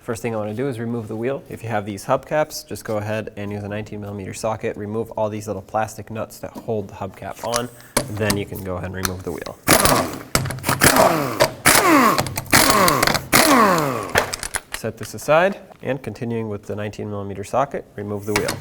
First thing I want to do is remove the wheel. If you have these hubcaps, just go ahead and use a 19mm socket, remove all these little plastic nuts that hold the hubcap on, and then you can go ahead and remove the wheel. Set this aside, and continuing with the 19mm socket, remove the wheel.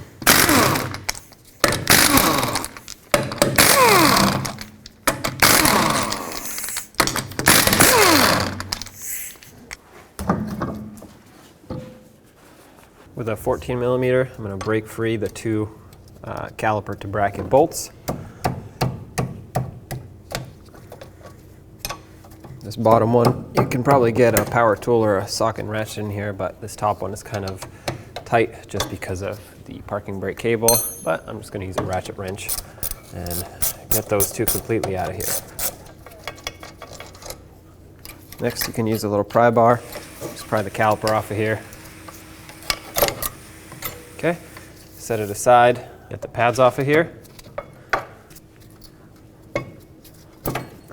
With a 14mm, I'm going to break free the two caliper to bracket bolts. This bottom one, you can probably get a power tool or a socket and ratchet in here, but this top one is kind of tight just because of the parking brake cable. But I'm just going to use a ratchet wrench and get those two completely out of here. Next, you can use a little pry bar. Just pry the caliper off of here. Okay, set it aside, get the pads off of here.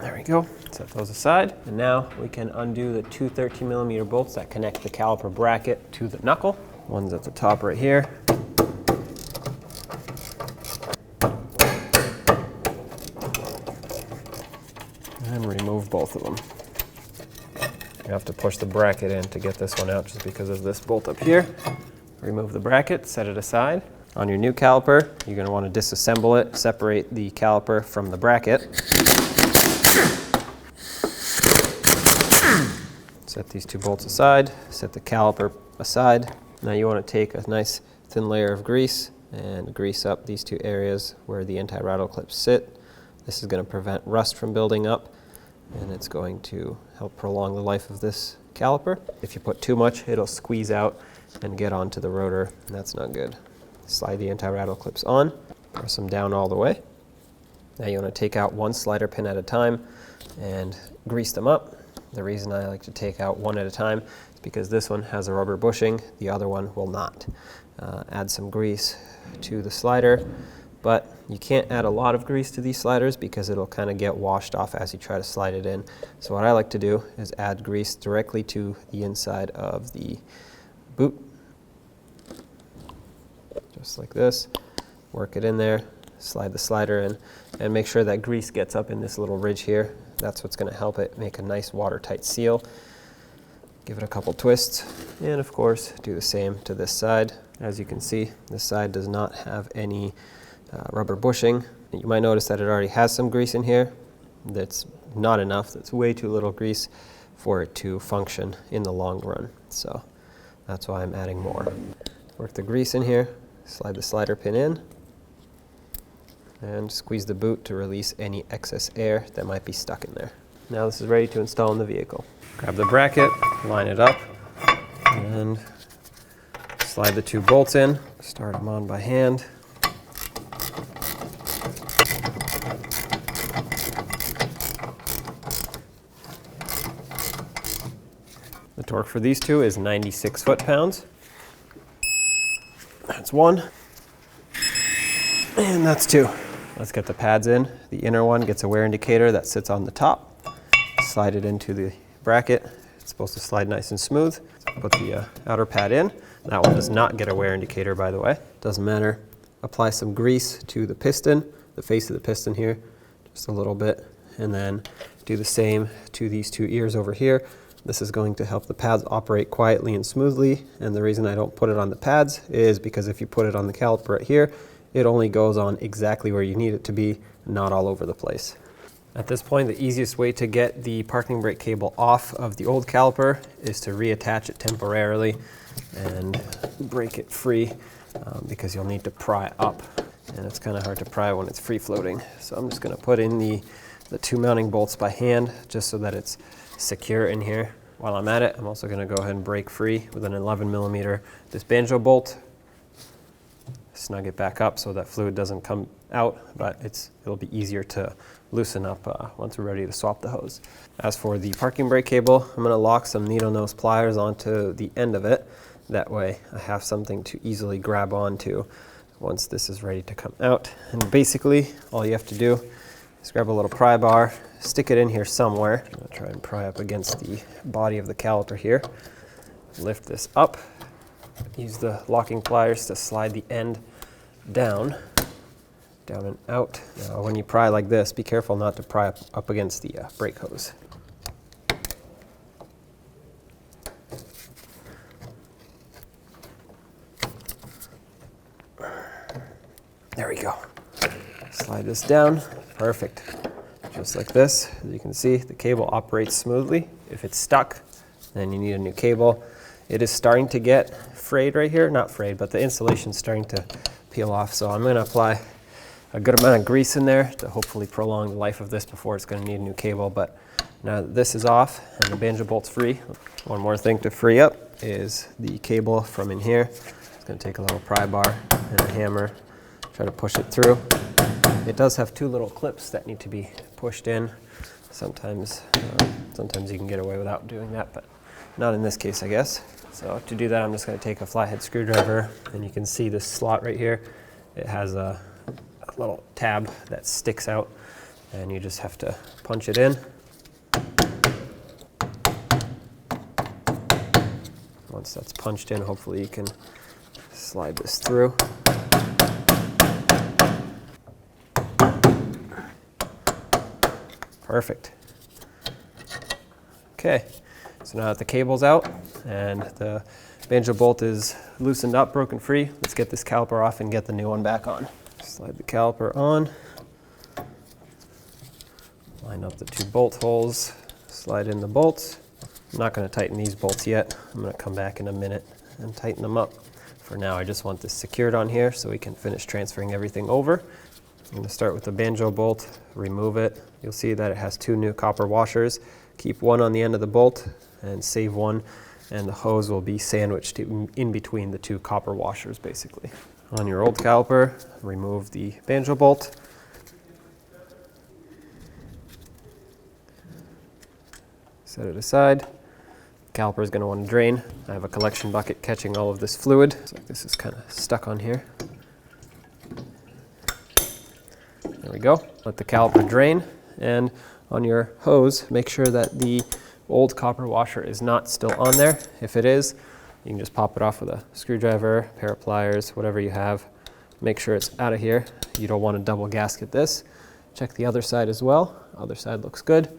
There we go, set those aside. And now we can undo the two 13mm bolts that connect the caliper bracket to the knuckle. One's at the top right here. And remove both of them. You have to push the bracket in to get this one out just because of this bolt up here. Remove the bracket, set it aside. On your new caliper, you're going to want to disassemble it, separate the caliper from the bracket. Set these two bolts aside, set the caliper aside. Now you want to take a nice thin layer of grease and grease up these two areas where the anti-rattle clips sit. This is going to prevent rust from building up, and it's going to help prolong the life of this caliper. If you put too much, it'll squeeze out and get onto the rotor, and that's not good. Slide the anti-rattle clips on, press them down all the way. Now you want to take out one slider pin at a time and grease them up. The reason I like to take out one at a time is because this one has a rubber bushing, the other one will not. Add some grease to the slider, but you can't add a lot of grease to these sliders because it'll kind of get washed off as you try to slide it in. So what I like to do is add grease directly to the inside of the boot, just like this. Work it in there, slide the slider in, and make sure that grease gets up in this little ridge here. That's what's going to help it make a nice watertight seal. Give it a couple twists, and of course do the same to this side. As you can see, this side does not have any rubber bushing. You might notice that it already has some grease in here. That's not enough. That's way too little grease for it to function in the long run. So that's why I'm adding more. Work the grease in here, slide the slider pin in, and squeeze the boot to release any excess air that might be stuck in there. Now this is ready to install in the vehicle. Grab the bracket, line it up, and slide the two bolts in. Start them on by hand. The torque for these two is 96 foot-pounds. That's one, and that's two. Let's get the pads in. The inner one gets a wear indicator that sits on the top. Slide it into the bracket. It's supposed to slide nice and smooth. Put the outer pad in. That one does not get a wear indicator, by the way. Doesn't matter. Apply some grease to the piston, the face of the piston here, just a little bit, and then do the same to these two ears over here. This is going to help the pads operate quietly and smoothly, and the reason I don't put it on the pads is because if you put it on the caliper right here, it only goes on exactly where you need it to be, not all over the place. At this point, the easiest way to get the parking brake cable off of the old caliper is to reattach it temporarily and break it free because you'll need to pry up, and it's kind of hard to pry when it's free floating. So I'm just going to put in the two mounting bolts by hand just so that it's secure in here. While I'm at it, I'm also going to go ahead and break free with an 11mm this Banjo Bolt. Snug it back up so that fluid doesn't come out, but it'll be easier to loosen up once we're ready to swap the hose. As for the parking brake cable, I'm going to lock some needle nose pliers onto the end of it. That way I have something to easily grab onto once this is ready to come out. And basically all you have to do is grab a little pry bar, stick it in here somewhere. I'm going to try and pry up against the body of the caliper here. lift this up. Use the locking pliers to slide the end down and out. Now, when you pry like this, be careful not to pry up against the brake hose. There we go. Slide this down. Perfect. Just like this. As you can see, the cable operates smoothly. If it's stuck, then you need a new cable. It is starting to get frayed right here. Not frayed, but the insulation's starting to peel off. So I'm going to apply a good amount of grease in there to hopefully prolong the life of this before it's going to need a new cable. But now that this is off and the Banjo Bolt's free, one more thing to free up is the cable from in here. It's going to take a little pry bar and a hammer, try to push it through. It does have two little clips that need to be pushed in. Sometimes you can get away without doing that, but not in this case, I guess. So to do that, I'm just going to take a flathead screwdriver, and you can see this slot right here. It has a little tab that sticks out, and you just have to punch it in. Once that's punched in, hopefully you can slide this through. Perfect. Okay, so now that the cable's out and the Banjo Bolt is loosened up, broken free, let's get this caliper off and get the new one back on. Slide the caliper on, line up the two bolt holes, slide in the bolts. I'm not going to tighten these bolts yet. I'm going to come back in a minute and tighten them up. For now, I just want this secured on here so we can finish transferring everything over. I'm going to start with the Banjo Bolt, remove it. You'll see that it has two new copper washers. Keep one on the end of the bolt and save one, and the hose will be sandwiched in between the two copper washers, basically. On your old caliper, remove the Banjo Bolt. Set it aside. The caliper is going to want to drain. I have a collection bucket catching all of this fluid. So this is kind of stuck on here. There we go. Let the caliper drain, and on your hose, make sure that the old copper washer is not still on there. If it is, you can just pop it off with a screwdriver, pair of pliers, whatever you have. Make sure it's out of here. You don't want to double gasket this. Check the other side as well. Other side looks good.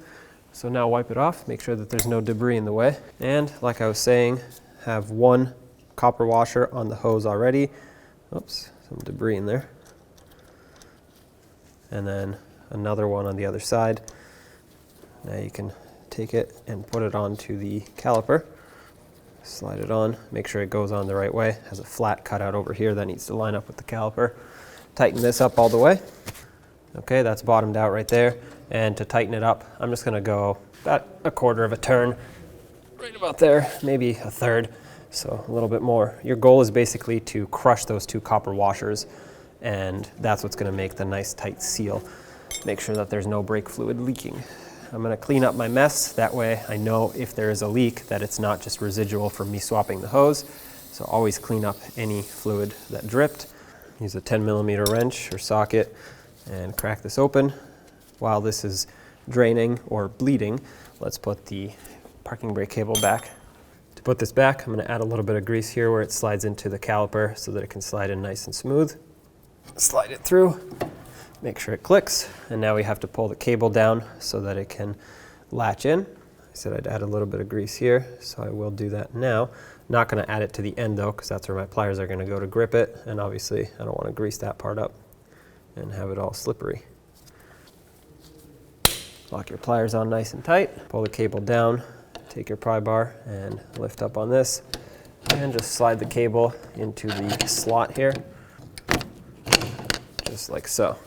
So now wipe it off, make sure that there's no debris in the way. And like I was saying, have one copper washer on the hose already. Oops, some debris in there. And then another one on the other side. Now you can take it and put it onto the caliper. Slide it on, make sure it goes on the right way. Has a flat cutout over here that needs to line up with the caliper. Tighten this up all the way. Okay, that's bottomed out right there. And to tighten it up, I'm just gonna go about a quarter of a turn, right about there, maybe a third, so a little bit more. Your goal is basically to crush those two copper washers, and that's what's gonna make the nice tight seal. Make sure that there's no brake fluid leaking. I'm gonna clean up my mess, that way I know if there is a leak that it's not just residual from me swapping the hose. So always clean up any fluid that dripped. Use a 10mm wrench or socket and crack this open. While this is draining or bleeding, let's put the parking brake cable back. To put this back, I'm gonna add a little bit of grease here where it slides into the caliper so that it can slide in nice and smooth. Slide it through, make sure it clicks, and now we have to pull the cable down so that it can latch in. I said I'd add a little bit of grease here, so I will do that now. Not gonna add it to the end though, because that's where my pliers are gonna go to grip it, and obviously I don't wanna grease that part up and have it all slippery. Lock your pliers on nice and tight, pull the cable down, take your pry bar and lift up on this, and just slide the cable into the slot here, just like so.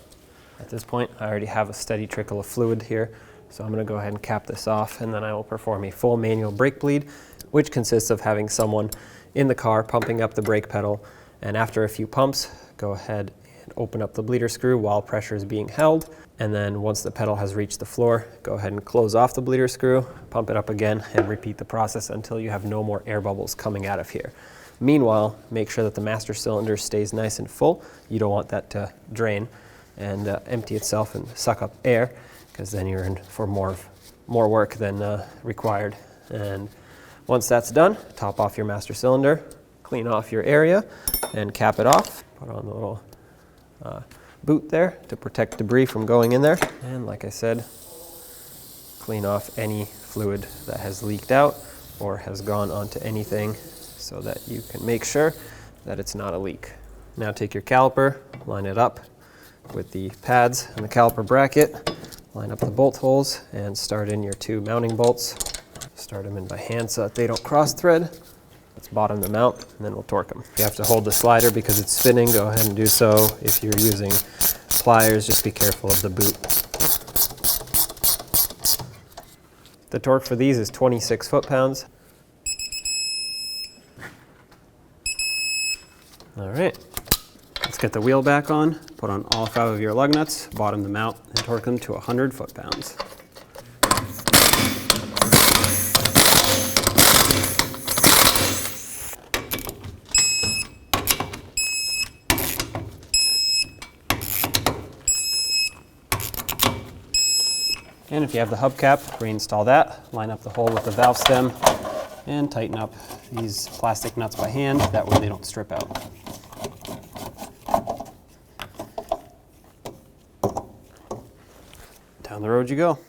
At this point, I already have a steady trickle of fluid here, so I'm going to go ahead and cap this off, and then I will perform a full manual brake bleed, which consists of having someone in the car pumping up the brake pedal, and after a few pumps, go ahead and open up the bleeder screw while pressure is being held, and then once the pedal has reached the floor, go ahead and close off the bleeder screw, pump it up again, and repeat the process until you have no more air bubbles coming out of here. Meanwhile, make sure that the master cylinder stays nice and full. You don't want that to drain and empty itself and suck up air, because then you're in for more work than required. And Once that's done, top off your master cylinder, clean off your area, and cap it off. Put on the little boot there to protect debris from going in there. And like I said, clean off any fluid that has leaked out or has gone onto anything so that you can make sure that it's not a leak. Now take your caliper, line it up with the pads and the caliper bracket, line up the bolt holes, and start in your 2 mounting bolts. Start them in by hand so that they don't cross thread. Let's bottom them out, and then we'll torque them. You have to hold the slider because it's spinning. Go ahead and do so. If you're using pliers, just be careful of the boot. The torque for these is 26 foot-pounds. All right, let's get the wheel back on, put on all 5 of your lug nuts, bottom them out, and torque them to 100 foot-pounds. And if you have the hubcap, reinstall that, line up the hole with the valve stem, and tighten up these plastic nuts by hand, that way they don't strip out. Down the road you go.